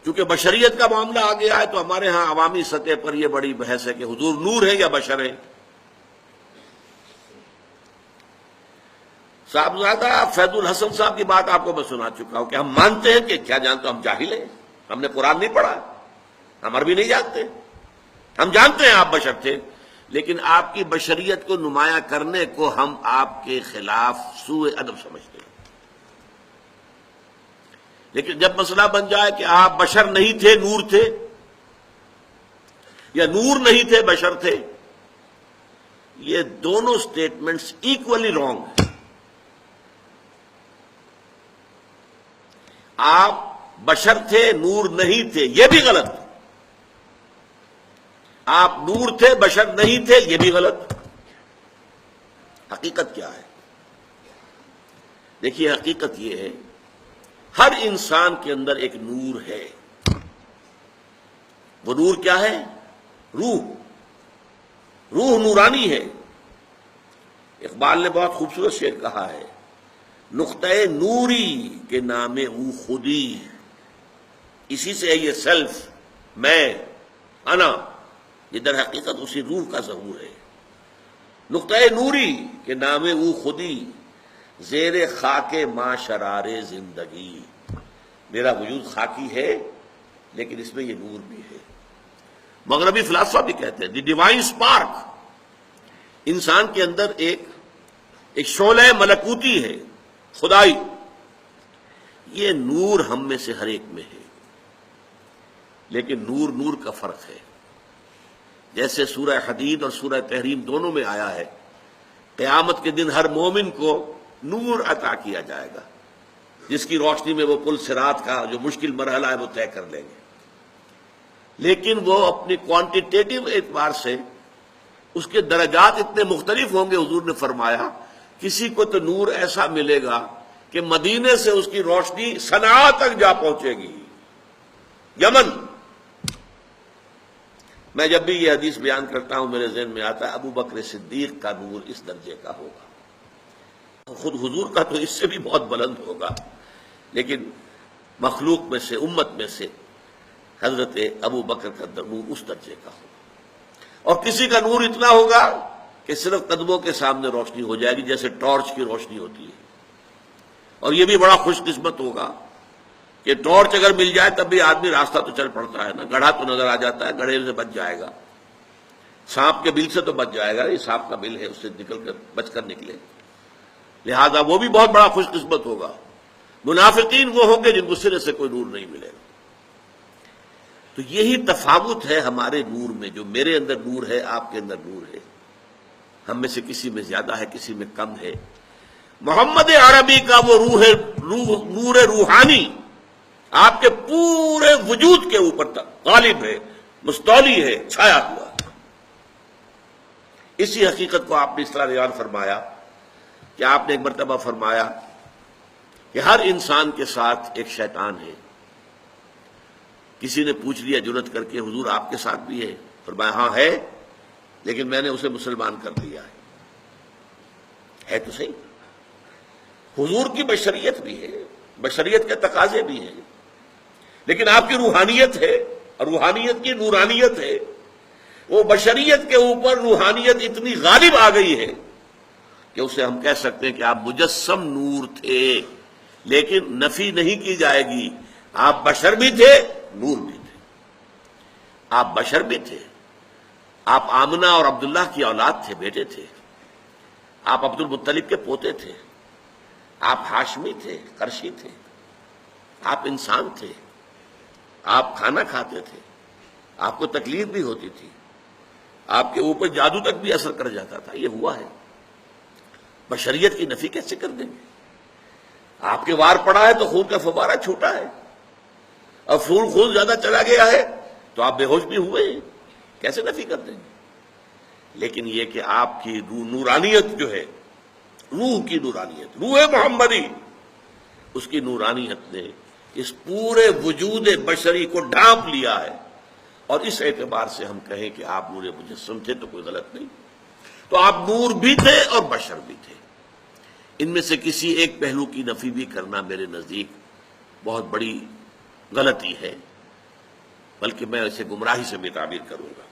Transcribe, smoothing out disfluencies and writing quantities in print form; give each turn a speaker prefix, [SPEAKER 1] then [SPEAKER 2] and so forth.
[SPEAKER 1] چونکہ بشریت کا معاملہ آ گیا ہے تو ہمارے ہاں عوامی سطح پر یہ بڑی بحث ہے کہ حضور نور ہے یا بشر ہے۔ صاحبزادہ فیض الحسن صاحب کی بات آپ کو میں سنا چکا ہوں کہ ہم مانتے ہیں کہ کیا جانتے ہم جاہل ہیں، ہم نے قرآن نہیں پڑھا، ہم عربی نہیں جانتے، ہم جانتے ہیں آپ بشر تھے، لیکن آپ کی بشریت کو نمایاں کرنے کو ہم آپ کے خلاف سوء ادب سمجھتے ہیں۔ لیکن جب مسئلہ بن جائے کہ آپ بشر نہیں تھے نور تھے، یا نور نہیں تھے بشر تھے، یہ دونوں سٹیٹمنٹس ایکولی رانگ ہیں۔ آپ بشر تھے نور نہیں تھے یہ بھی غلط، آپ نور تھے بشر نہیں تھے یہ بھی غلط۔ حقیقت کیا ہے؟ دیکھیے حقیقت یہ ہے، ہر انسان کے اندر ایک نور ہے۔ وہ نور کیا ہے؟ روح نورانی ہے۔ اقبال نے بہت خوبصورت شعر کہا ہے، نقطۂ نوری کے نام او خودی، اسی سے ہے یہ سیلف، میں، انا، یہ در حقیقت اسی روح کا ظہور ہے۔ نقطۂ نوری کے نام او خودی، زیر خاک ما شرار زندگی، میرا وجود خاکی ہے لیکن اس میں یہ نور بھی ہے۔ مغربی فلاسفہ بھی کہتے ہیں دی ڈیوائن اسپارک، انسان کے اندر ایک شعلہ ملکوتی ہے، خدائی، یہ نور ہم میں سے ہر ایک میں ہے، لیکن نور کا فرق ہے۔ جیسے سورہ حدید اور سورہ تحریم دونوں میں آیا ہے، قیامت کے دن ہر مومن کو نور عطا کیا جائے گا، جس کی روشنی میں وہ پل صراط کا جو مشکل مرحلہ ہے وہ طے کر لیں گے، لیکن وہ اپنی کوانٹیٹیو اعتبار سے اس کے درجات اتنے مختلف ہوں گے۔ حضور نے فرمایا کسی کو تو نور ایسا ملے گا کہ مدینے سے اس کی روشنی صنعاء تک جا پہنچے گی، یمن۔ میں جب بھی یہ حدیث بیان کرتا ہوں میرے ذہن میں آتا ہے ابو بکر صدیق کا نور اس درجے کا ہوگا، خود حضور کا تو اس سے بھی بہت بلند ہوگا، لیکن مخلوق میں سے، امت میں سے حضرت ابو بکر کا نور اس درجے کا ہوگا۔ اور کسی کا نور اتنا ہوگا کہ صرف قدموں کے سامنے روشنی ہو جائے گی، جیسے ٹارچ کی روشنی ہوتی ہے۔ اور یہ بھی بڑا خوش قسمت ہوگا کہ ٹارچ اگر مل جائے تب بھی آدمی راستہ تو چل پڑتا ہے نا، گڑھا تو نظر آ جاتا ہے، گڑھے سے بچ جائے گا، سانپ کے بل سے تو بچ جائے گا، یہ سانپ کا بل ہے اس سے نکل کر بچ کر نکلے، لہذا وہ بھی بہت بڑا خوش قسمت ہوگا۔ منافقین وہ ہوں گے جن کو سرے سے کوئی نور نہیں ملے گا۔ تو یہی تفاوت ہے ہمارے نور میں، جو میرے اندر نور ہے آپ کے اندر نور ہے، ہم میں سے کسی میں زیادہ ہے کسی میں کم ہے۔ محمد عربی کا وہ نور روحانی آپ کے پورے وجود کے اوپر تک غالب ہے، مستولی ہے، چھایا ہوا۔ اسی حقیقت کو آپ نے اس طرح بیان فرمایا کہ آپ نے ایک مرتبہ فرمایا کہ ہر انسان کے ساتھ ایک شیطان ہے۔ کسی نے پوچھ لیا جرأت کر کے حضور آپ کے ساتھ بھی ہے؟ فرمایا ہاں ہے، لیکن میں نے اسے مسلمان کر دیا ہے تو صحیح۔ حضور کی بشریت بھی ہے، بشریت کے تقاضے بھی ہیں، لیکن آپ کی روحانیت ہے، اور روحانیت کی نورانیت ہے۔ وہ بشریت کے اوپر روحانیت اتنی غالب آ گئی ہے کہ اسے ہم کہہ سکتے ہیں کہ آپ مجسم نور تھے، لیکن نفی نہیں کی جائے گی، آپ بشر بھی تھے نور بھی تھے۔ آپ بشر بھی تھے، آپ آمنہ اور عبداللہ کی اولاد تھے، بیٹے تھے، آپ عبد المطلب کے پوتے تھے، آپ ہاشمی تھے، قرشی تھے، آپ انسان تھے، آپ کھانا کھاتے تھے، آپ کو تکلیف بھی ہوتی تھی، آپ کے اوپر جادو تک بھی اثر کر جاتا تھا، یہ ہوا ہے۔ بشریت کی نفی کیسے کر دیں گے؟ آپ کے وار پڑا ہے تو خون کا فوارہ چھوٹا ہے، اور خون زیادہ چلا گیا ہے تو آپ بے ہوش بھی ہوئے ہیں، کیسے نفی کر دیں گے؟ لیکن یہ کہ آپ کی نورانیت جو ہے، روح کی نورانیت، روح محمدی، اس کی نورانیت نے اس پورے وجود بشری کو ڈھانپ لیا ہے، اور اس اعتبار سے ہم کہیں کہ آپ نور مجسم تھے تو کوئی غلط نہیں۔ تو آپ نور بھی تھے اور بشر بھی تھے۔ ان میں سے کسی ایک پہلو کی نفی بھی کرنا میرے نزدیک بہت بڑی غلطی ہے، بلکہ میں اسے گمراہی سے بھی تعبیر کروں گا۔